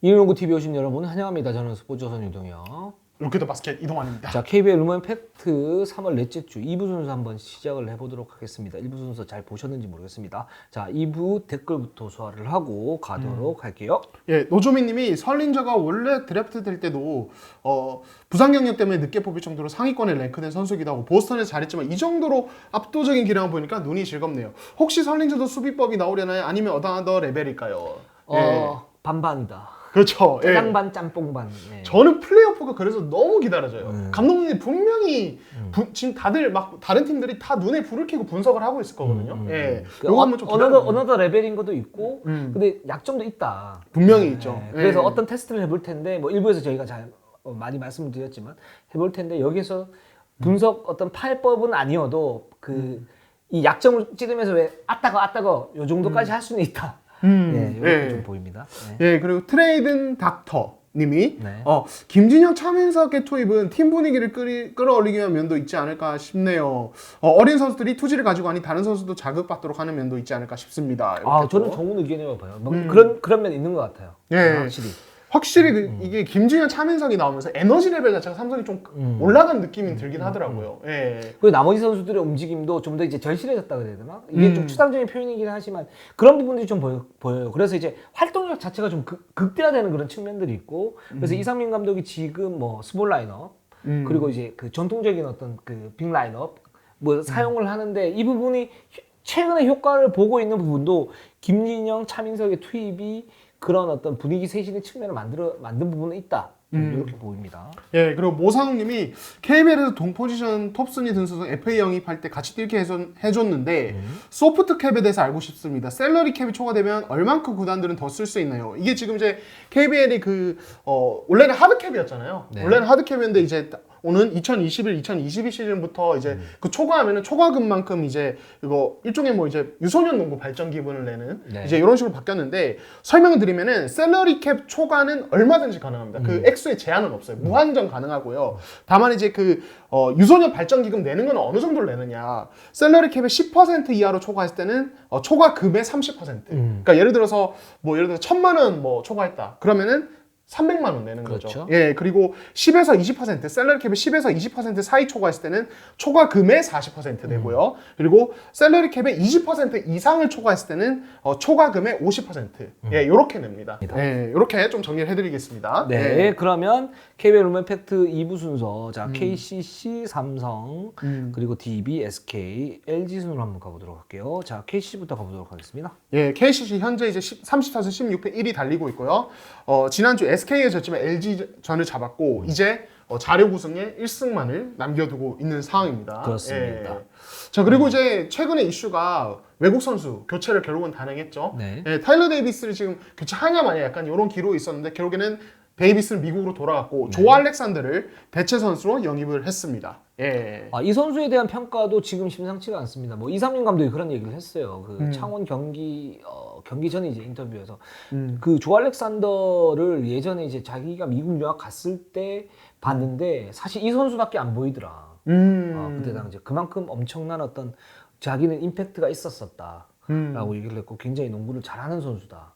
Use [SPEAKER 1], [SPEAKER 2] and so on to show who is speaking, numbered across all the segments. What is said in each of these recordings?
[SPEAKER 1] 이민농구 TV 오신 여러분 환영합니다. 저는 스포츠조선 유동혁.
[SPEAKER 2] 로켓더 바스켓 이동환입니다.
[SPEAKER 1] 자, KBL 루먼 팩트 3월 넷째 주 2부 순서 한번 시작을 해보도록 하겠습니다. 1부 순서 잘 보셨는지 모르겠습니다. 자, 2부 댓글부터 소화를 하고 가도록 할게요.
[SPEAKER 2] 예, 노조미님이 설린저가 원래 드래프트 될 때도 부상 경력 때문에 늦게 뽑힐 정도로 상위권에 랭크된 선수이기도 하고 보스턴에서 잘했지만 이 정도로 압도적인 기량을 보니까 눈이 즐겁네요. 혹시 설린저도 수비법이 나오려나요? 아니면 어떠한 레벨일까요?
[SPEAKER 1] 반반이다.
[SPEAKER 2] 그렇죠.
[SPEAKER 1] 짜장반, 짬뽕반. 예.
[SPEAKER 2] 저는 플레이오프가 그래서 너무 기다려져요. 감독님이 분명히 지금 다들 막 다른 팀들이 다 눈에 불을 켜고 분석을 하고 있을 거거든요. 예.
[SPEAKER 1] 그
[SPEAKER 2] 한번 좀 기다려요.
[SPEAKER 1] 어느덧 레벨인 것도 있고, 근데 약점도 있다.
[SPEAKER 2] 분명히 있죠. 예.
[SPEAKER 1] 그래서 어떤 테스트를 해볼 텐데, 뭐 일부에서 저희가 잘 많이 말씀을 드렸지만 해볼 텐데 여기서 분석 어떤 파일법은 아니어도 이 약점을 찌르면서 왜 아따거 요 정도까지 할 수는 있다. 이렇게 좀 보입니다.
[SPEAKER 2] 예, 그리고 트레이든 닥터 님이
[SPEAKER 1] 네.
[SPEAKER 2] 김진영 차민석의 투입은 팀 분위기를 끌어올리기 위한 면도 있지 않을까 싶네요. 어린 선수들이 투지를 가지고 아니 다른 선수도 자극받도록 하는 면도 있지 않을까 싶습니다.
[SPEAKER 1] 저는 좋은 의견이라고 봐요. 그런 면 있는 것 같아요.
[SPEAKER 2] 예. 확실히 이게 김진현 차민석이 나오면서 에너지 레벨 자체가 삼성이 좀 올라간 느낌이 들긴 하더라고요. 예.
[SPEAKER 1] 그리고 나머지 선수들의 움직임도 좀 더 이제 절실해졌다 그래야 되나? 이게 좀 추상적인 표현이긴 하지만 그런 부분들이 좀 보여요. 그래서 이제 활동력 자체가 좀 극대화되는 그런 측면들이 있고, 그래서 이상민 감독이 지금 뭐 스몰 라인업 그리고 이제 그 전통적인 어떤 그 빅 라인업 뭐 사용을 하는데 이 부분이 최근에 효과를 보고 있는 부분도 김진영, 차민석의 투입이 그런 어떤 분위기 세신의 측면을 만든 부분은 있다. 이렇게 보입니다.
[SPEAKER 2] 예, 그리고 모상욱님이 KBL에서 동 포지션 톱순위 든 선수 FA 영입할 때 같이 뛰게 해줬는데 소프트 캡에 대해서 알고 싶습니다. 셀러리 캡이 초과되면 얼만큼 구단들은 더 쓸 수 있나요? 이게 지금 이제 KBL이 원래는 하드 캡이었잖아요.
[SPEAKER 1] 네.
[SPEAKER 2] 원래는 하드 캡이었는데 이제 오는 2021, 2022 시즌부터 이제 그 초과하면은 초과금만큼 이제 이거 일종의 뭐 이제 유소년 농구 발전 기분을 내는 이제 이런 식으로 바뀌었는데, 설명을 드리면은 셀러리 캡 초과는 얼마든지 가능합니다. 그 액수에 제한은 없어요. 무한정 가능하고요. 다만 이제 유소년 발전 기금 내는 건 어느 정도를 내느냐. 셀러리 캡의 10% 이하로 초과했을 때는 초과금의 30%. 그러니까 예를 들어서 1,000만 원 뭐 초과했다. 그러면은 300만 원 내는
[SPEAKER 1] 그렇죠.
[SPEAKER 2] 거죠. 예, 그리고 10에서 20%, 셀러리 캡이 10에서 20% 사이 초과했을 때는 초과금의 40% 내고요. 그리고 셀러리 캡의 20% 이상을 초과했을 때는 초과금의 50%. 예, 요렇게 냅니다. 예, 요렇게 좀 정리를 해드리겠습니다.
[SPEAKER 1] 네,
[SPEAKER 2] 예.
[SPEAKER 1] 그러면 KBL 루먼 팩트 2부 순서, 자 KCC, 삼성, 그리고 DB, SK, LG 순으로 한번 가보도록 할게요. 자 KCC부터 가보도록 하겠습니다.
[SPEAKER 2] 예, KCC 현재 이제 34승 16패 1위 달리고 있고요. 지난주 SK에 졌지만 LG전을 잡았고 이제 자력 우승에 1승만을 남겨두고 있는 상황입니다.
[SPEAKER 1] 그렇습니다.
[SPEAKER 2] 예. 자, 그리고 이제 최근에 이슈가 외국 선수 교체를 결국은 단행했죠.
[SPEAKER 1] 네.
[SPEAKER 2] 예, 타일러 데이비스를 지금 교체하냐 마냐 약간 이런 기록이 있었는데 결국에는 데이비스는 미국으로 돌아갔고 조 알렉산더를 대체 선수로 영입을 했습니다. 예.
[SPEAKER 1] 이 선수에 대한 평가도 지금 심상치가 않습니다. 뭐 이상민 감독이 그런 얘기를 했어요. 창원 경기 전에 이제 인터뷰에서 그 조 알렉산더를 예전에 이제 자기가 미국 유학 갔을 때 봤는데 사실 이 선수밖에 안 보이더라. 그때 당시 그만큼 엄청난 어떤 자기는 임팩트가 있었었다라고 얘기를 했고 굉장히 농구를 잘하는 선수다.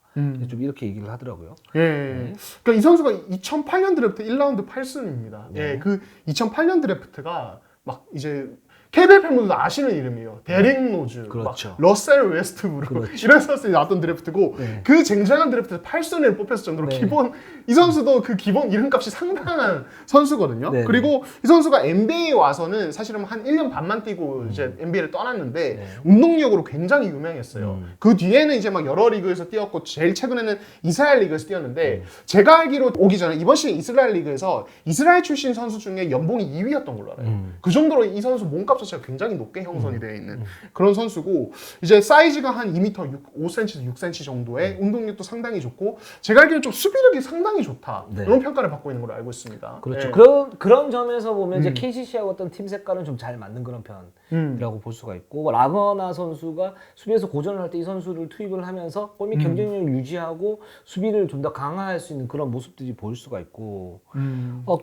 [SPEAKER 1] 좀 이렇게 얘기를 하더라고요.
[SPEAKER 2] 예. 그러니까 이 선수가 2008년 드래프트 1라운드 8순위입니다.
[SPEAKER 1] 네.
[SPEAKER 2] 예. 그 2008년 드래프트가 막 이제 KBL 팬분들도 아시는 이름이에요. 데릭 로즈,
[SPEAKER 1] 그렇죠.
[SPEAKER 2] 막 러셀 웨스트브룩
[SPEAKER 1] 그렇죠.
[SPEAKER 2] 이런 선수들이 나왔던 드래프트고
[SPEAKER 1] 네.
[SPEAKER 2] 그 쟁쟁한 드래프트 8순위를 뽑혔을 정도로
[SPEAKER 1] 네.
[SPEAKER 2] 이 선수도 그 기본 이름값이 상당한 선수거든요.
[SPEAKER 1] 네.
[SPEAKER 2] 그리고 이 선수가 NBA에 와서는 사실은 한 1년 반만 뛰고 이제 NBA를 떠났는데
[SPEAKER 1] 네.
[SPEAKER 2] 운동력으로 굉장히 유명했어요. 그 뒤에는 이제 막 여러 리그에서 뛰었고 제일 최근에는 이스라엘 리그에서 뛰었는데 제가 알기로 오기 전에 이번 시즌 이스라엘 리그에서 이스라엘 출신 선수 중에 연봉이 2위였던 걸로 알아요. 그 정도로 이 선수 몸값 자체가 굉장히 높게 형성이 되어 있는 그런 선수고, 이제 사이즈가 한 2m 5cm에서 6cm 정도의 운동력도 상당히 좋고 제가 알기로는 좀 수비력이 상당히 좋다.
[SPEAKER 1] 네.
[SPEAKER 2] 이런 평가를 받고 있는 걸로 알고 있습니다.
[SPEAKER 1] 그렇죠.
[SPEAKER 2] 예.
[SPEAKER 1] 그런 점에서 보면 이제 KCC하고 어떤 팀 색깔은 좀 잘 맞는 그런 편이라고 볼 수가 있고, 라거나 선수가 수비에서 고전을 할 때 이 선수를 투입을 하면서 골밑 경쟁력을 유지하고 수비를 좀 더 강화할 수 있는 그런 모습들이 보일 수가 있고,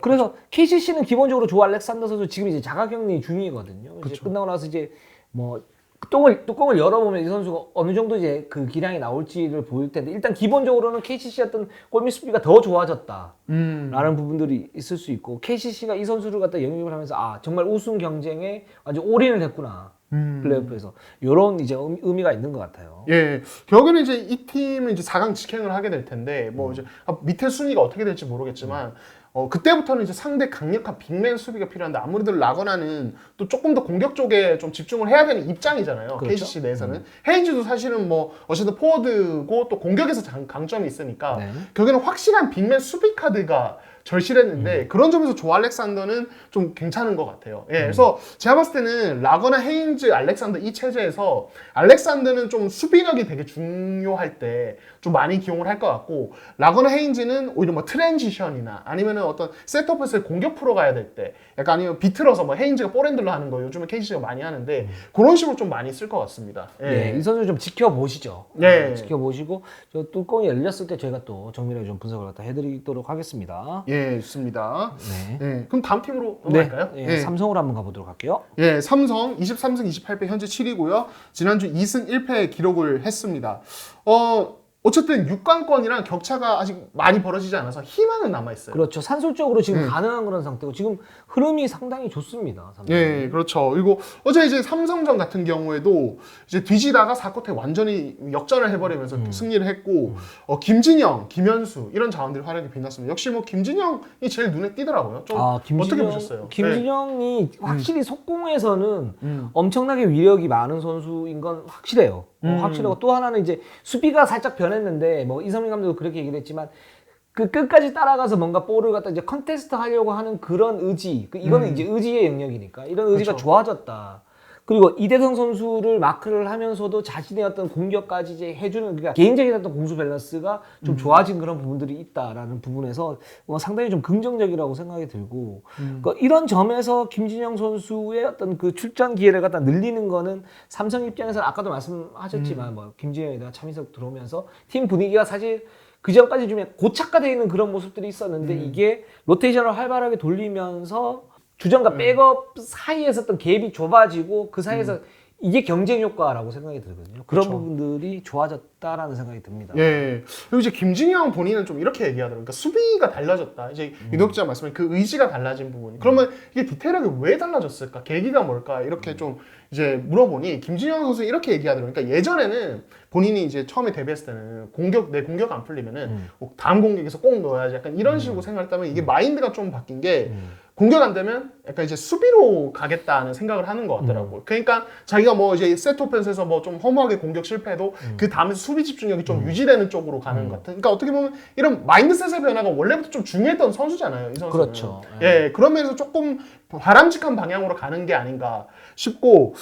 [SPEAKER 1] 그래서 KCC는 기본적으로 조 알렉산더 선수 지금 이제 자가격리 중이거든요. 이제 끝나고 나서 이제 뭐 뚜껑을 열어보면 이 선수가 어느 정도 이제 그 기량이 나올지를 보일 텐데 일단 기본적으로는 KCC 어떤 골밑 수비가 더 좋아졌다라는 부분들이 있을 수 있고 KCC가 이 선수를 갖다 영입을 하면서 아 정말 우승 경쟁에 완전 올인을 했구나 플레이오프에서 이런 이제 의미가 있는 것 같아요.
[SPEAKER 2] 예, 결국에는 이제 이 팀은 이제 4강 직행을 하게 될 텐데 뭐 이제 밑에 순위가 어떻게 될지 모르겠지만. 그때부터는 이제 상대 강력한 빅맨 수비가 필요한데 아무래도 라거나는 또 조금 더 공격 쪽에 좀 집중을 해야 되는 입장이잖아요.
[SPEAKER 1] 그렇죠?
[SPEAKER 2] KCC 내에서는. 헤인즈도 사실은 뭐 어쨌든 포워드고 또 공격에서 강점이 있으니까
[SPEAKER 1] 네.
[SPEAKER 2] 결국에는 확실한 빅맨 수비 카드가 절실했는데 그런 점에서 조 알렉산더는 좀 괜찮은 것 같아요. 예, 그래서 제가 봤을 때는 라거나, 헤인즈, 알렉산더 이 체제에서 알렉산더는 좀 수비력이 되게 중요할 때 좀 많이 기용을 할 것 같고 라거나, 헤인즈는 오히려 뭐 트랜지션이나 아니면은 어떤 셋업에서 공격 프로 가야 될 때 약간 아니면 비틀어서 뭐 헤인즈가 볼핸들러 하는 거 요즘에 KCC가 많이 하는데 그런 식으로 좀 많이 쓸 것 같습니다. 예.
[SPEAKER 1] 이 선수 좀 지켜보시죠.
[SPEAKER 2] 네.
[SPEAKER 1] 지켜보시고 저 뚜껑이 열렸을 때 저희가 또 정밀하게 좀 분석을 갖다 해드리도록 하겠습니다.
[SPEAKER 2] 예, 좋습니다.
[SPEAKER 1] 네.
[SPEAKER 2] 예, 그럼 다음 팀으로 넘어갈까요?
[SPEAKER 1] 예, 삼성으로 한번 가보도록 할게요.
[SPEAKER 2] 예, 삼성 23승 28패 현재 7위고요. 지난주 2승 1패 기록을 했습니다. 어쨌든 6강권이랑 격차가 아직 많이 벌어지지 않아서 희망은 남아있어요.
[SPEAKER 1] 그렇죠. 산술적으로 지금 가능한 그런 상태고 지금 흐름이 상당히 좋습니다. 삼성.
[SPEAKER 2] 예, 그렇죠. 그리고 어제 이제 삼성전 같은 경우에도 이제 뒤지다가 4쿼터에 완전히 역전을 해버리면서 승리를 했고, 김진영, 김현수 이런 자원들이 활약이 빛났습니다. 역시 뭐 김진영이 제일 눈에 띄더라고요. 좀 어떻게 보셨어요?
[SPEAKER 1] 김진영이 확실히 속공에서는 엄청나게 위력이 많은 선수인 건 확실해요. 확실하고 또 하나는 이제 수비가 살짝 변했는데 뭐 이성민 감독도 그렇게 얘기를 했지만 그 끝까지 따라가서 뭔가 볼을 갖다 이제 컨테스트 하려고 하는 그런 의지, 이거는 이제 의지의 영역이니까 이런 의지가
[SPEAKER 2] 그렇죠.
[SPEAKER 1] 좋아졌다. 그리고 이대성 선수를 마크를 하면서도 자신의 어떤 공격까지 이제 해주는 그러니까 개인적인 어떤 공수 밸런스가 좀 좋아진 그런 부분들이 있다라는 부분에서 상당히 좀 긍정적이라고 생각이 들고 그러니까 이런 점에서 김진영 선수의 어떤 그 출전 기회를 갖다 늘리는 거는 삼성 입장에서는 아까도 말씀하셨지만 뭐 김진영이나 차민석 들어오면서 팀 분위기가 사실 그 전까지 좀 고착화되어 있는 그런 모습들이 있었는데 이게 로테이션을 활발하게 돌리면서 주전과 백업 사이에서 어떤 갭이 좁아지고 그 사이에서 이게 경쟁 효과라고 생각이 들거든요. 그런
[SPEAKER 2] 그쵸.
[SPEAKER 1] 부분들이 좋아졌다라는 생각이 듭니다.
[SPEAKER 2] 예. 그리고 이제 김진영 본인은 좀 이렇게 얘기하더라고요. 그러니까 수비가 달라졌다. 이제 유독자 말씀에 그 의지가 달라진 부분이. 그러면 이게 디테일하게 왜 달라졌을까? 계기가 뭘까? 이렇게 좀 이제 물어보니 김진영 선수 이렇게 얘기하더라고요. 그러니까 예전에는 본인이 이제 처음에 데뷔했을 때는 내 공격 안 풀리면은 다음 공격에서 꼭 넣어야지 약간 이런 식으로 생각했다면 이게 마인드가 좀 바뀐 게 공격 안 되면 약간 이제 수비로 가겠다는 생각을 하는 것 같더라고요. 그러니까 자기가 뭐 이제 세트 오펜스에서 뭐 좀 허무하게 공격 실패해도 그 다음에 수비 집중력이 좀 유지되는 쪽으로 가는 것 같은. 그러니까 어떻게 보면 이런 마인드셋의 변화가 원래부터 좀 중요했던 선수잖아요. 이 선수는.
[SPEAKER 1] 그렇죠.
[SPEAKER 2] 예, 그런 면에서 조금 바람직한 방향으로 가는 게 아닌가 싶고,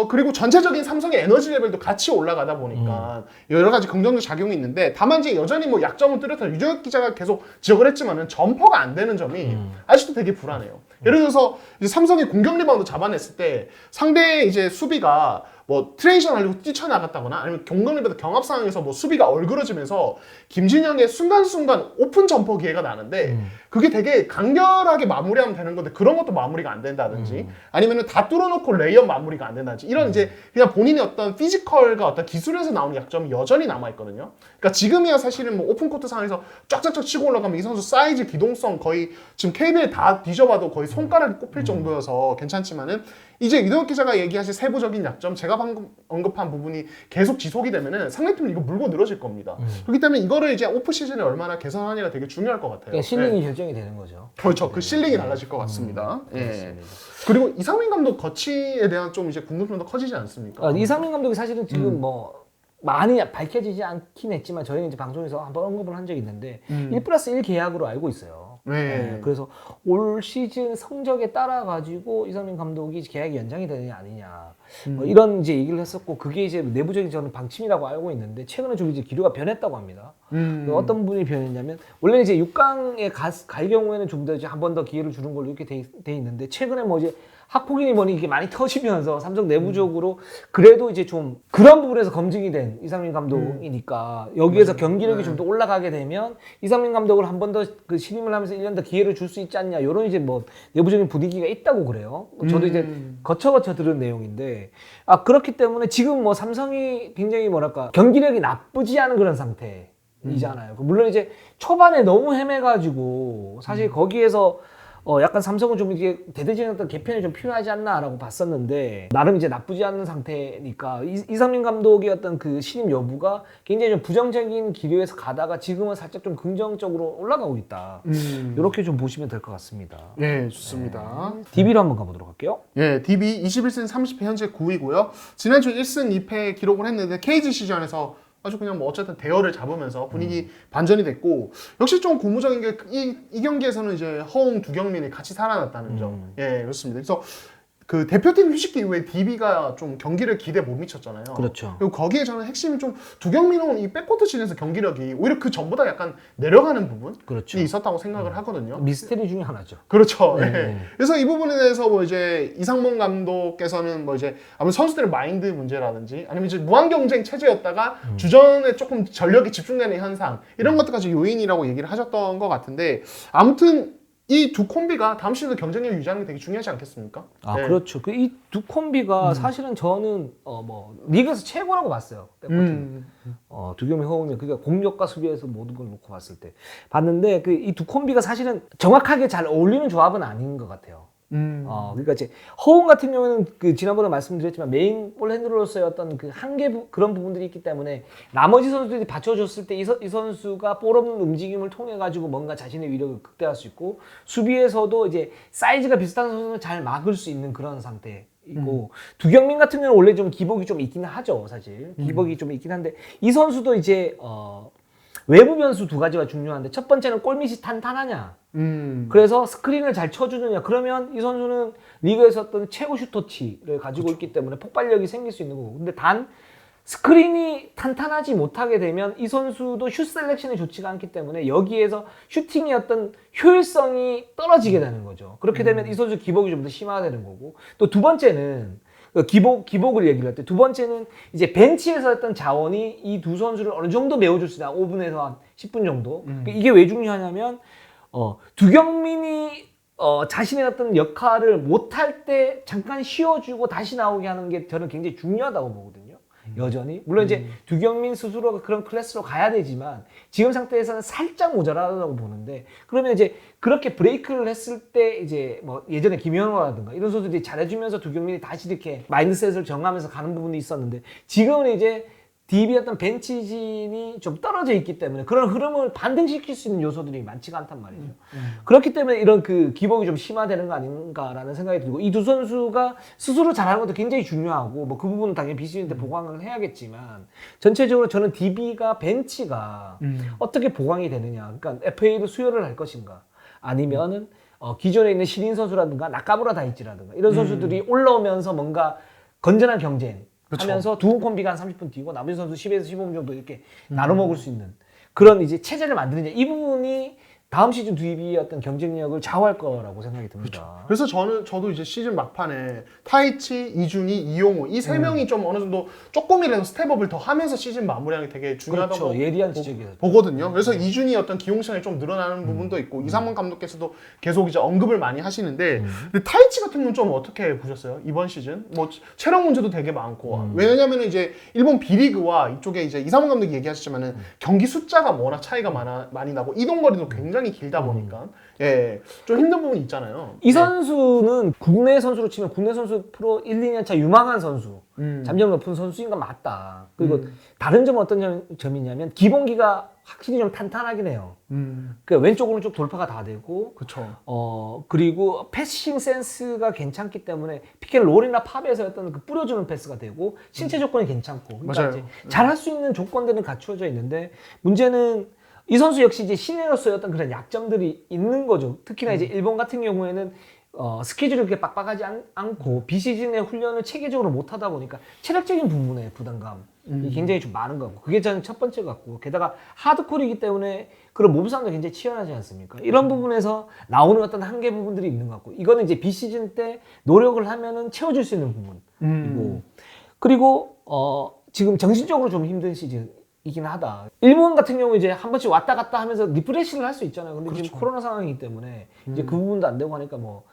[SPEAKER 2] 그리고 전체적인 삼성의 에너지 레벨도 같이 올라가다 보니까 여러 가지 긍정적 작용이 있는데, 다만 이제 여전히 뭐 약점은 뚜렷한 유정혁 기자가 계속 지적을 했지만은 점퍼가 안 되는 점이 아직도 되게 불안해요. 예를 들어서 이제 삼성이 공격 리바운드 잡아냈을 때 상대 이제 수비가 뭐 트레이션 하려고 뛰쳐나갔다거나 아니면 경건리보다 경합 상황에서 뭐 수비가 얼그러지면서 김진영의 순간순간 오픈 점퍼 기회가 나는데 그게 되게 간결하게 마무리하면 되는 건데 그런 것도 마무리가 안 된다든지 아니면은 다 뚫어놓고 레이업 마무리가 안 된다든지 이런 이제 그냥 본인의 어떤 피지컬과 어떤 기술에서 나오는 약점이 여전히 남아있거든요. 그러니까 지금이야 사실은 뭐 오픈 코트 상황에서 쫙쫙쫙 치고 올라가면 이 선수 사이즈, 기동성 거의 지금 KBL 다 뒤져봐도 거의 손가락이 꼽힐 정도여서 괜찮지만은 이제 이동혁 기자가 얘기하신 세부적인 약점, 제가 방금 언급한 부분이 계속 지속이 되면은 상대팀은 이거 물고 늘어질 겁니다. 그렇기 때문에 이거를 이제 오프 시즌에 얼마나 개선하느냐가 되게 중요할 것 같아요.
[SPEAKER 1] 그러니까 실링이 결정이 되는 거죠.
[SPEAKER 2] 그렇죠. 그 실링이 달라질 것 같습니다. 예. 그리고 이상민 감독 거치에 대한 좀 이제 궁금증도 커지지 않습니까?
[SPEAKER 1] 이상민 감독이 사실은 지금 뭐 많이 밝혀지지 않긴 했지만 저희는 이제 방송에서 한번 언급을 한 적이 있는데 1+1 계약으로 알고 있어요.
[SPEAKER 2] 네.
[SPEAKER 1] 그래서 올 시즌 성적에 따라 가지고 이상민 감독이 계약이 연장이 되느냐 아니냐 뭐 이런 이제 얘기를 했었고 그게 이제 내부적인 저는 방침이라고 알고 있는데 최근에 좀 이제 기류가 변했다고 합니다. 어떤 부분이 변했냐면 원래 이제 6강에 갈 경우에는 좀 더 이제 한 번 더 기회를 주는 걸로 이렇게 돼 있는데 최근에 뭐 이제 학폭이니 뭐니 이게 많이 터지면서 삼성 내부적으로 그래도 이제 좀 그런 부분에서 검증이 된 이상민 감독이니까 여기에서 경기력이 좀 더 올라가게 되면 이상민 감독을 한 번 더 그 신임을 하면서 1년 더 기회를 줄 수 있지 않냐 이런 이제 뭐 내부적인 분위기가 있다고 그래요. 저도 이제 거쳐 들은 내용인데 상태인데 그렇기 때문에 지금 뭐 삼성이 굉장히 뭐랄까 경기력이 나쁘지 않은 그런 상태이잖아요. 물론 이제 초반에 너무 헤매가지고 사실 거기에서 약간 삼성은 좀 이게 대대적인 어떤 개편이 좀 필요하지 않나라고 봤었는데 나름 이제 나쁘지 않은 상태니까 이상민 감독의 어떤 그 신임 여부가 굉장히 좀 부정적인 기류에서 가다가 지금은 살짝 좀 긍정적으로 올라가고 있다. 이렇게 좀 보시면 될 것 같습니다.
[SPEAKER 2] 예, 좋습니다.
[SPEAKER 1] DB로 한번 가보도록 할게요.
[SPEAKER 2] 예, DB 21승 30패 현재 9위고요. 지난주 1승 2패 기록을 했는데 KG 시전에서 아주 그냥 뭐 어쨌든 대열을 잡으면서 분위기 반전이 됐고 역시 좀 고무적인 게 이 경기에서는 이제 허웅, 두경민이 같이 살아났다는 점. 예, 그렇습니다. 그래서 그 대표팀 휴식기 이후에 DB가 좀 경기를 기대 못 미쳤잖아요.
[SPEAKER 1] 그렇죠.
[SPEAKER 2] 그리고 거기에 저는 핵심이 좀 두경민은 이 백코트진에서 경기력이 오히려 그 전보다 약간 내려가는 부분이
[SPEAKER 1] 그렇죠.
[SPEAKER 2] 있었다고 생각을 하거든요.
[SPEAKER 1] 미스테리 중에 하나죠.
[SPEAKER 2] 그렇죠.
[SPEAKER 1] 네.
[SPEAKER 2] 예. 그래서 이 부분에 대해서 뭐 이제 이상문 감독께서는 뭐 이제 아무래도 선수들의 마인드 문제라든지 아니면 이제 무한 경쟁 체제였다가 주전에 조금 전력이 집중되는 현상 이런 것들까지 요인이라고 얘기를 하셨던 것 같은데 아무튼 이 두 콤비가 다음 시즌도 경쟁력 유지하는 게 되게 중요하지 않겠습니까? 네.
[SPEAKER 1] 그렇죠. 그 이 두 콤비가 사실은 저는 뭐 리그에서 최고라고 봤어요. 백코트. 두경민, 허웅이 그러니까 공격과 수비에서 모든 걸 놓고 봤을 때 봤는데 그 이 두 콤비가 사실은 정확하게 잘 어울리는 조합은 아닌 것 같아요. 그러니까 이제 허웅 같은 경우는 그 지난번에 말씀드렸지만 메인 볼 핸들로서의 어떤 그 한계 그런 부분들이 있기 때문에 나머지 선수들이 받쳐줬을 때 이 선수가 볼 없는 움직임을 통해 가지고 뭔가 자신의 위력을 극대화할 수 있고 수비에서도 이제 사이즈가 비슷한 선수는 잘 막을 수 있는 그런 상태이고 두경민 같은 경우는 원래 좀 기복이 좀 있긴 하죠, 사실 기복이 좀 있긴 한데 이 선수도 이제 외부 변수 두 가지가 중요한데 첫 번째는 골밑이 탄탄하냐. 그래서 스크린을 잘 쳐주느냐. 그러면 이 선수는 리그에서 어떤 최고 슈터치를 가지고 있기 때문에 폭발력이 생길 수 있는 거고. 근데 단 스크린이 탄탄하지 못하게 되면 이 선수도 슛 셀렉션이 좋지가 않기 때문에 여기에서 슈팅의 어떤 효율성이 떨어지게 되는 거죠. 그렇게 되면 이 선수 기복이 좀 더 심화되는 거고. 또 두 번째는 기복을 얘기를 할 때 두 번째는 이제 벤치에서 했던 자원이 이 두 선수를 어느 정도 메워줄 수 있다. 5분에서 한 10분 정도. 이게 왜 중요하냐면 두경민이 자신의 어떤 역할을 못할 때 잠깐 쉬어주고 다시 나오게 하는 게 저는 굉장히 중요하다고 보거든요. 여전히. 물론 이제 두경민 스스로가 그런 클래스로 가야 되지만 지금 상태에서는 살짝 모자라다고 보는데 그러면 이제 그렇게 브레이크를 했을 때 이제 뭐 예전에 김현호라든가 이런 선수들이 잘해주면서 두경민이 다시 이렇게 마인드셋을 정하면서 가는 부분이 있었는데 지금은 이제 DB의 어떤 벤치진이 좀 떨어져 있기 때문에 그런 흐름을 반등시킬 수 있는 요소들이 많지가 않단 말이죠. 그렇기 때문에 이런 그 기복이 좀 심화되는 거 아닌가라는 생각이 들고 이 두 선수가 스스로 잘하는 것도 굉장히 중요하고 뭐 그 부분은 당연히 비시즌 때 보강을 해야겠지만 전체적으로 저는 DB가 벤치가 어떻게 보강이 되느냐. 그러니까 FA로 수혈을 할 것인가 아니면은 기존에 있는 신인 선수라든가 나카무라 다이치라든가 이런 선수들이 올라오면서 뭔가 건전한 경쟁 하면서 두 콤비가 한 30분 뛰고 나머지 선수 10에서 15분 정도 이렇게 나눠 먹을 수 있는 그런 이제 체제를 만드느냐 이 부분이 다음 시즌 DB의 어떤 경쟁력을 좌우할 거라고 생각이 듭니다.
[SPEAKER 2] 그래서 저도 이제 시즌 막판에 타이치, 이준희, 이용호 이 세 명이 좀 어느 정도 조금이라도 스텝업을 더 하면서 시즌 마무리하는 게 되게 중요하다고
[SPEAKER 1] 그렇죠. 예리한 지적이에요.
[SPEAKER 2] 보거든요. 그래서 이준희 어떤 기용 시간이 좀 늘어나는 부분도 있고 이상문 감독께서도 계속 이제 언급을 많이 하시는데 근데 타이치 같은 경우는 좀 어떻게 보셨어요? 이번 시즌 뭐 체력 문제도 되게 많고 왜냐하면 이제 일본 B리그와 이쪽에 이제 이상문 감독이 얘기하셨지만은 경기 숫자가 워낙 차이가 많이 나고 이동 거리도 굉장히 길다 보니까 좀 힘든 부분이 있잖아요.
[SPEAKER 1] 이 선수는 국내 선수로 치면 국내 선수 프로 1, 2년 차 유망한 선수, 잠재력 높은 선수인 건 맞다. 그리고 다른 점은 어떤 점이냐면 기본기가 확실히 좀 탄탄하긴 해요. 그 왼쪽으로는 쭉 돌파가 다 되고,
[SPEAKER 2] 그렇죠.
[SPEAKER 1] 그리고 패싱 센스가 괜찮기 때문에 피켓롤이나 팝에서 어떤 그 뿌려주는 패스가 되고 신체 조건이 괜찮고, 그러니까 이제 잘할 수 있는 조건들은 갖추어져 있는데 문제는 이 선수 역시 이제 신예로서의 어떤 그런 약점들이 있는 거죠. 특히나 이제 일본 같은 경우에는 스케줄이 그렇게 빡빡하지 않고 비시즌의 훈련을 체계적으로 못 하다 보니까 체력적인 부분에 부담감이 굉장히 좀 많은 것 같고 그게 저는 첫 번째 같고 게다가 하드콜이기 때문에 그런 몸싸움도 굉장히 치열하지 않습니까? 이런 부분에서 나오는 어떤 한계 부분들이 있는 것 같고 이거는 이제 비시즌 때 노력을 하면은 채워줄 수 있는 부분이고 그리고 지금 정신적으로 좀 힘든 시즌 이긴 하다. 일본 같은 경우 이제 한 번씩 왔다 갔다 하면서 리프레시를 할 수 있잖아요. 근데 지금 코로나 상황이기 때문에 이제 그 부분도 안 되고 하니까 뭐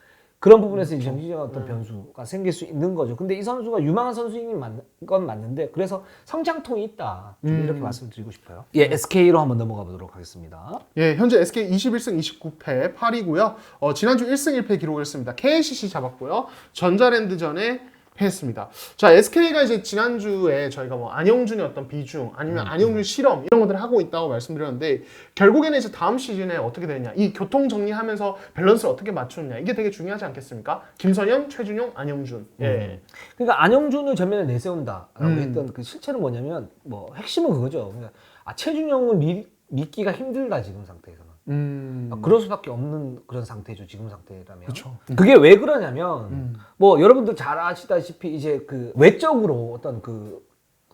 [SPEAKER 1] 그런 부분에서 이제 정신적인 어떤 변수가 생길 수 있는 거죠. 근데 이 선수가 유망한 선수인 건 맞는데 그래서 성장통이 있다. 좀 이렇게 말씀드리고 싶어요. 예, SK로 한번 넘어가 보도록 하겠습니다.
[SPEAKER 2] 예, 현재 SK 21승 29패 8이고요. 지난주 1승 1패 기록을 했습니다. KCC 잡았고요. 전자랜드전에 패했습니다. 자, SK가 이제 지난주에 저희가 뭐 안영준의 어떤 비중 아니면 안영준 실험 이런 것들을 하고 있다고 말씀드렸는데 결국에는 이제 다음 시즌에 어떻게 되느냐 이 교통 정리하면서 밸런스를 어떻게 맞추느냐 이게 되게 중요하지 않겠습니까? 김선영, 최준용, 안영준. 예.
[SPEAKER 1] 그러니까 안영준을 전면에 내세운다라고 했던 그 실체는 뭐냐면 뭐 핵심은 그거죠. 그러니까 최준용은 믿기가 힘들다 지금 상태에서는. 그럴 수밖에 없는 그런 상태죠 지금 상태라면.
[SPEAKER 2] 그쵸.
[SPEAKER 1] 그게 왜 그러냐면 뭐 여러분들 잘 아시다시피 이제 그 외적으로 어떤 그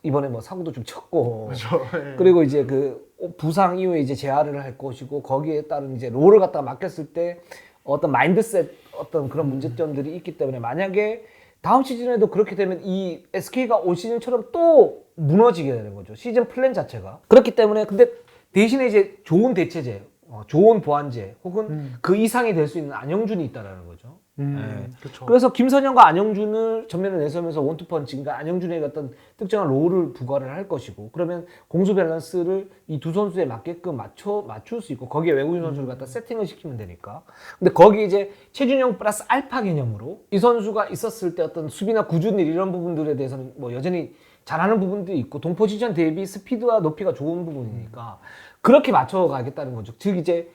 [SPEAKER 1] 이번에 뭐 사고도 좀 쳤고
[SPEAKER 2] 그렇죠. 예.
[SPEAKER 1] 그리고 이제 그 부상 이후에 이제 재활을 할 것이고 거기에 따른 이제 롤을 갖다가 맡겼을 때 어떤 마인드셋 어떤 그런 문제점들이 있기 때문에 만약에 다음 시즌에도 그렇게 되면 이 SK가 올 시즌처럼 또 무너지게 되는 거죠 시즌 플랜 자체가. 그렇기 때문에 근데 대신에 이제 좋은 대체제 좋은 보완제 혹은 그 이상이 될 수 있는 안영준이 있다라는 거죠. 네.
[SPEAKER 2] 그렇죠.
[SPEAKER 1] 그래서 김선영과 안영준을 전면에 내세우면서 원투펀치, 그러니까 안영준에게 어떤 특정한 롤을 부과를 할 것이고, 그러면 공수 밸런스를 이 두 선수에 맞게끔 맞출 수 있고, 거기에 외국인 선수를 갖다 세팅을 시키면 되니까. 근데 거기 이제 최준영 플러스 알파 개념으로 이 선수가 있었을 때 어떤 수비나 구준일 이런 부분들에 대해서는 뭐 여전히 잘하는 부분도 있고, 동포지션 대비 스피드와 높이가 좋은 부분이니까 그렇게 맞춰가겠다는 거죠. 즉 이제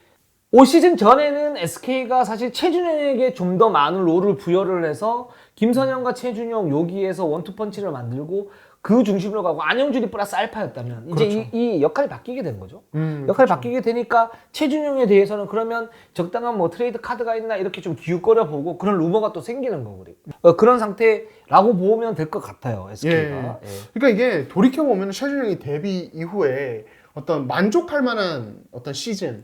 [SPEAKER 1] 올 시즌 전에는 SK가 사실 최준영에게 좀 더 많은 롤을 부여를 해서 김선영과 최준영 여기에서 원투펀치를 만들고 그 중심으로 가고 안영준이 플러스 알파였다면 이제
[SPEAKER 2] 그렇죠.
[SPEAKER 1] 이 역할이 바뀌게 된 거죠. 역할이
[SPEAKER 2] 그렇죠.
[SPEAKER 1] 바뀌게 되니까 최준영에 대해서는 그러면 적당한 뭐 트레이드 카드가 있나 이렇게 좀 기웃거려 보고 그런 루머가 또 생기는 거고 그런 상태라고 보면 될 것 같아요. SK가.
[SPEAKER 2] 예. 그러니까 이게 돌이켜 보면 최준영이 데뷔 이후에 어떤 만족할 만한 어떤 시즌,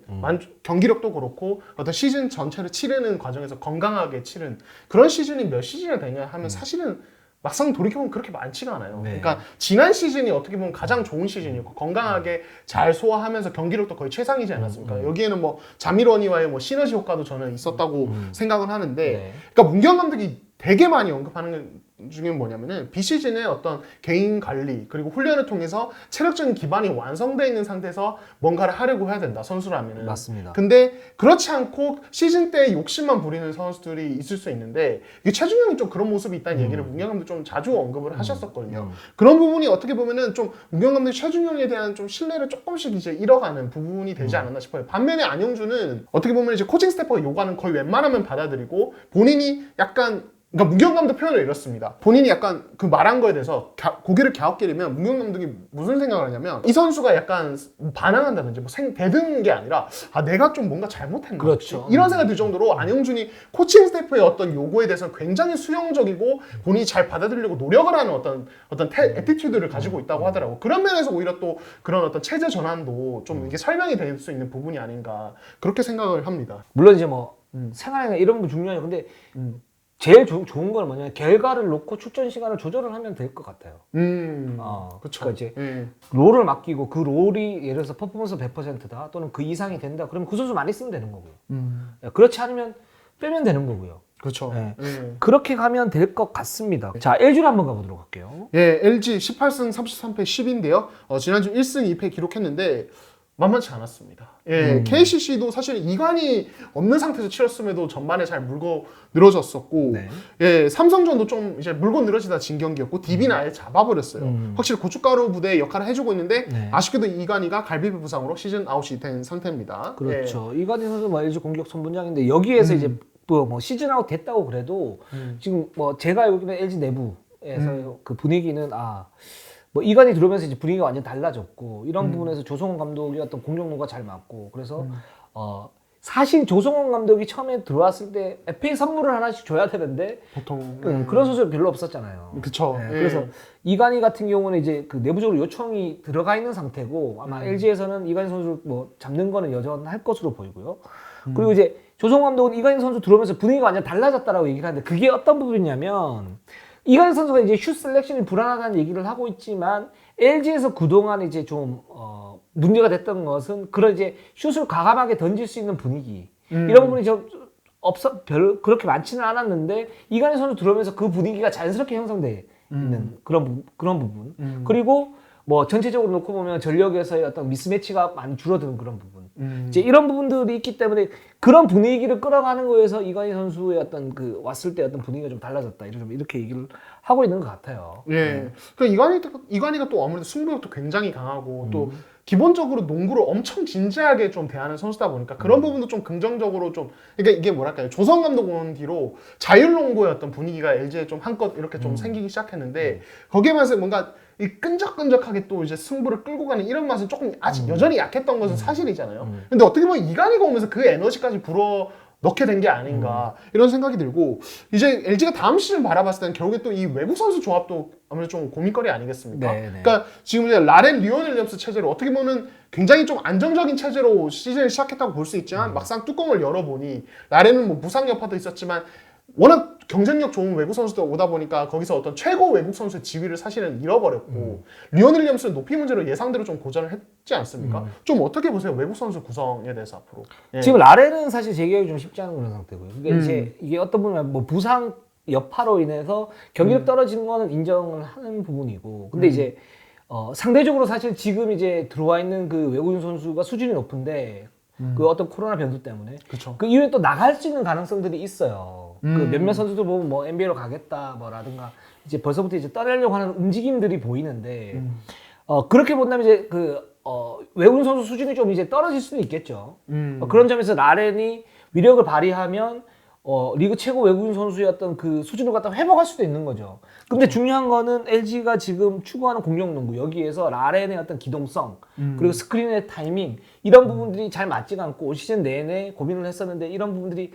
[SPEAKER 2] 경기력도 그렇고 어떤 시즌 전체를 치르는 과정에서 건강하게 치른 그런 시즌이 몇 시즌이나 되냐 하면 사실은 막상 돌이켜보면 그렇게 많지가 않아요.
[SPEAKER 1] 네.
[SPEAKER 2] 그러니까 지난 시즌이 어떻게 보면 가장 좋은 시즌이었고 건강하게 잘 소화하면서 경기력도 거의 최상이지 않았습니까? 여기에는 뭐 자미로니와의 뭐 시너지 효과도 저는 있었다고 생각을 하는데
[SPEAKER 1] 네.
[SPEAKER 2] 그러니까 문경 감독이 되게 많이 언급하는 중에 뭐냐면은 비시즌의 어떤 개인 관리 그리고 훈련을 통해서 체력적인 기반이 완성되어 있는 상태에서 뭔가를 하려고 해야 된다 선수라면은.
[SPEAKER 1] 맞습니다.
[SPEAKER 2] 근데 그렇지 않고 시즌 때 욕심만 부리는 선수들이 있을 수 있는데 이게 최준영이 좀 그런 모습이 있다는 얘기를 문경 감독 좀 자주 언급을 하셨었거든요. 그런 부분이 어떻게 보면은 좀 문경 감독이 최준영에 대한 좀 신뢰를 조금씩 이제 잃어가는 부분이 되지 않았나 싶어요. 반면에 안영준은 어떻게 보면 이제 코칭 스태프가 요구하는 거의 웬만하면 받아들이고 본인이 약간 그러니까 문경 감독 표현을 이렇습니다. 본인이 약간 그 말한 거에 대해서 고개를 갸웃거리면 문경 감독이 무슨 생각을 하냐면 이 선수가 약간 반항한다든지 뭐 대드는 게 아니라 내가 좀 뭔가 잘못했나?
[SPEAKER 1] 그렇죠.
[SPEAKER 2] 이런 생각이 들 정도로 안영준이 코칭 스태프의 어떤 요구에 대해서는 굉장히 수용적이고 본인이 잘 받아들이려고 노력을 하는 어떤 애티튜드를 가지고 있다고 하더라고. 그런 면에서 오히려 또 그런 어떤 체제 전환도 좀 이게 설명이 될 수 있는 부분이 아닌가 그렇게 생각을 합니다.
[SPEAKER 1] 물론 이제 뭐 생활이나 이런 거 중요하죠. 근데 제일 좋은 건 뭐냐면 결과를 놓고 출전 시간을 조절을 하면 될 것 같아요.
[SPEAKER 2] 그렇죠.
[SPEAKER 1] 그러니까 이제 롤을 맡기고 그 롤이 예를 들어서 퍼포먼스 100%다 또는 그 이상이 된다. 그러면 그 선수 많이 쓰면 되는 거고요. 그렇지 않으면 빼면 되는 거고요.
[SPEAKER 2] 그렇죠.
[SPEAKER 1] 네. 그렇게 가면 될 것 같습니다. 자, LG로 한번 가보도록 할게요.
[SPEAKER 2] 예, LG 18승 33패 10인데요. 지난주 1승 2패 기록했는데 만만치 않았습니다. 예, KCC도 사실 이관이 없는 상태에서 치렀음에도 전반에 잘 물고 늘어졌었고,
[SPEAKER 1] 네.
[SPEAKER 2] 예, 삼성전도 좀 이제 물고 늘어지다 진 경기였고, DB는 아예 잡아버렸어요. 확실히 고춧가루 부대의 역할을 해주고 있는데,
[SPEAKER 1] 네.
[SPEAKER 2] 아쉽게도 이관이가 갈비뼈 부상으로 시즌 아웃이 된 상태입니다.
[SPEAKER 1] 그렇죠. 이관희 선수 뭐 LG 공격 선분장인데 여기에서 이제 뭐 시즌 아웃 됐다고 그래도 지금 뭐 제가 알고 있는 LG 내부에서 그 분위기는 뭐 이관이 들어오면서 이제 분위기가 완전 달라졌고 이런 부분에서 조성원 감독이 어떤 공격로가 잘 맞고 그래서 사실 조성원 감독이 처음에 들어왔을 때 FA 선물을 하나씩 줘야 되는데
[SPEAKER 2] 보통
[SPEAKER 1] 그런 선수가 별로 없었잖아요.
[SPEAKER 2] 그렇죠.
[SPEAKER 1] 네, 그래서 이관희 같은 경우는 이제 그 내부적으로 요청이 들어가 있는 상태고 아마 LG에서는 이관희 선수를 뭐 잡는 거는 여전할 것으로 보이고요. 그리고 이제 조성원 감독은 이관희 선수 들어오면서 분위기가 완전 달라졌다라고 얘기를 하는데 그게 어떤 부분이냐면 이관희 선수가 이제 슛 셀렉션이 불안하다는 얘기를 하고 있지만 LG에서 그동안 이제 좀 문제가 됐던 것은 그런 이제 슛을 과감하게 던질 수 있는 분위기 이런 부분이 좀 그렇게 많지는 않았는데 이관희 선수 들어오면서 그 분위기가 자연스럽게 형성돼 있는 그런 부분. 그리고 뭐 전체적으로 놓고 보면 전력에서의 어떤 미스매치가 많이 줄어드는 그런 부분. 이제 이런 부분들이 있기 때문에 그런 분위기를 끌어가는 거에서 이관희 선수의 어떤 그 왔을 때 어떤 분위기가 좀 달라졌다. 이렇게 얘기를 하고 있는 것 같아요.
[SPEAKER 2] 예. 그러니까 이관희가 또 아무래도 승부욕도 굉장히 강하고 또 기본적으로 농구를 엄청 진지하게 좀 대하는 선수다 보니까 그런 부분도 좀 긍정적으로 좀 그러니까 이게 뭐랄까요 조성 감독 온 뒤로 자율농구의 어떤 분위기가 LG에 좀 한껏 이렇게 좀 생기기 시작했는데 거기에 맞서 뭔가 이 끈적끈적하게 또 이제 승부를 끌고 가는 이런 맛은 조금 아직 여전히 약했던 것은 사실이잖아요. 근데 어떻게 보면 이관희가 오면서 그 에너지까지 불어 넣게 된 게 아닌가 이런 생각이 들고 이제 LG가 다음 시즌 바라봤을 때는 결국에 또 이 외국 선수 조합도 아무래도 좀 고민거리 아니겠습니까?
[SPEAKER 1] 네, 네.
[SPEAKER 2] 그러니까 지금 이제 라렌 리온 윌리엄스 체제로 어떻게 보면 굉장히 좀 안정적인 체제로 시즌을 시작했다고 볼 수 있지만 막상 뚜껑을 열어보니 라렌은 뭐 부상 여파도 있었지만 워낙 경쟁력 좋은 외국 선수들 오다 보니까 거기서 어떤 최고 외국 선수의 지위를 사실은 잃어버렸고 리온 윌리엄스는 높이 문제로 예상대로 좀 고전을 했지 않습니까? 좀 어떻게 보세요? 외국 선수 구성에 대해서 앞으로. 예.
[SPEAKER 1] 지금 라렌은 사실 재계약이 좀 쉽지 않은 그런 상태고요. 그게 이제 이게 어떤 분은 뭐 부상 여파로 인해서 경기력 떨어지는 거는 인정을 하는 부분이고, 근데 이제 상대적으로 사실 지금 이제 들어와 있는 그 외국인 선수가 수준이 높은데 그 어떤 코로나 변수 때문에
[SPEAKER 2] 그쵸.
[SPEAKER 1] 그 이후에 또 나갈 수 있는 가능성들이 있어요. 그 몇몇 선수들 보면 뭐 NBA로 가겠다 뭐라든가 이제 벌써부터 이제 떠나려고 하는 움직임들이 보이는데 그렇게 본다면 이제 외국인 선수 수준이 좀 이제 떨어질 수는 있겠죠. 그런 점에서 라렌이 위력을 발휘하면 리그 최고 외국인 선수의 어떤 그 수준을 갖다 회복할 수도 있는 거죠. 근데 중요한 거는 LG가 지금 추구하는 공격 농구 여기에서 라렌의 어떤 기동성 그리고 스크린의 타이밍 이런 부분들이 잘 맞지가 않고 올 시즌 내내 고민을 했었는데 이런 부분들이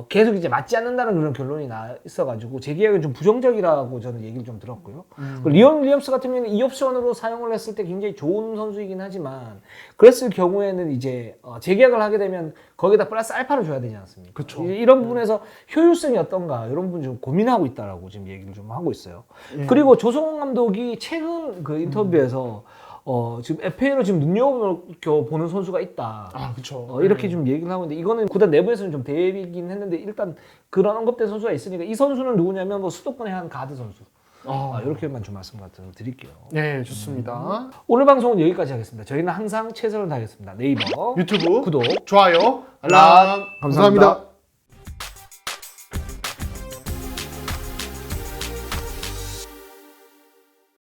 [SPEAKER 1] 계속 이제 맞지 않는다는 그런 결론이 나 있어가지고 재계약은 좀 부정적이라고 저는 얘기를 좀 들었고요. 그리고 리온 윌리엄스 같은 경우는 2옵션으로 사용을 했을 때 굉장히 좋은 선수이긴 하지만 그랬을 경우에는 이제 재계약을 하게 되면 거기다 플러스 알파를 줘야 되지 않습니까?
[SPEAKER 2] 그쵸.
[SPEAKER 1] 이런 부분에서 효율성이 어떤가 이런 부분 좀 고민하고 있다라고 지금 얘기를 좀 하고 있어요. 그리고 조성원 감독이 최근 그 인터뷰에서 지금 FA로 지금 눈여겨보는 선수가 있다.
[SPEAKER 2] 아, 그렇죠.
[SPEAKER 1] 이렇게 좀 얘기를 하고 있는데 이거는 구단 내부에서는 좀 대비긴 했는데 일단 그런 언급된 선수가 있으니까 이 선수는 누구냐면 뭐 수도권의 한 가드 선수. 이렇게만 좀 말씀 같은 거 드릴게요.
[SPEAKER 2] 네, 좋습니다.
[SPEAKER 1] 오늘 방송은 여기까지 하겠습니다. 저희는 항상 최선을 다하겠습니다. 네이버,
[SPEAKER 2] 유튜브
[SPEAKER 1] 구독,
[SPEAKER 2] 좋아요,
[SPEAKER 1] 알람.
[SPEAKER 2] 감사합니다.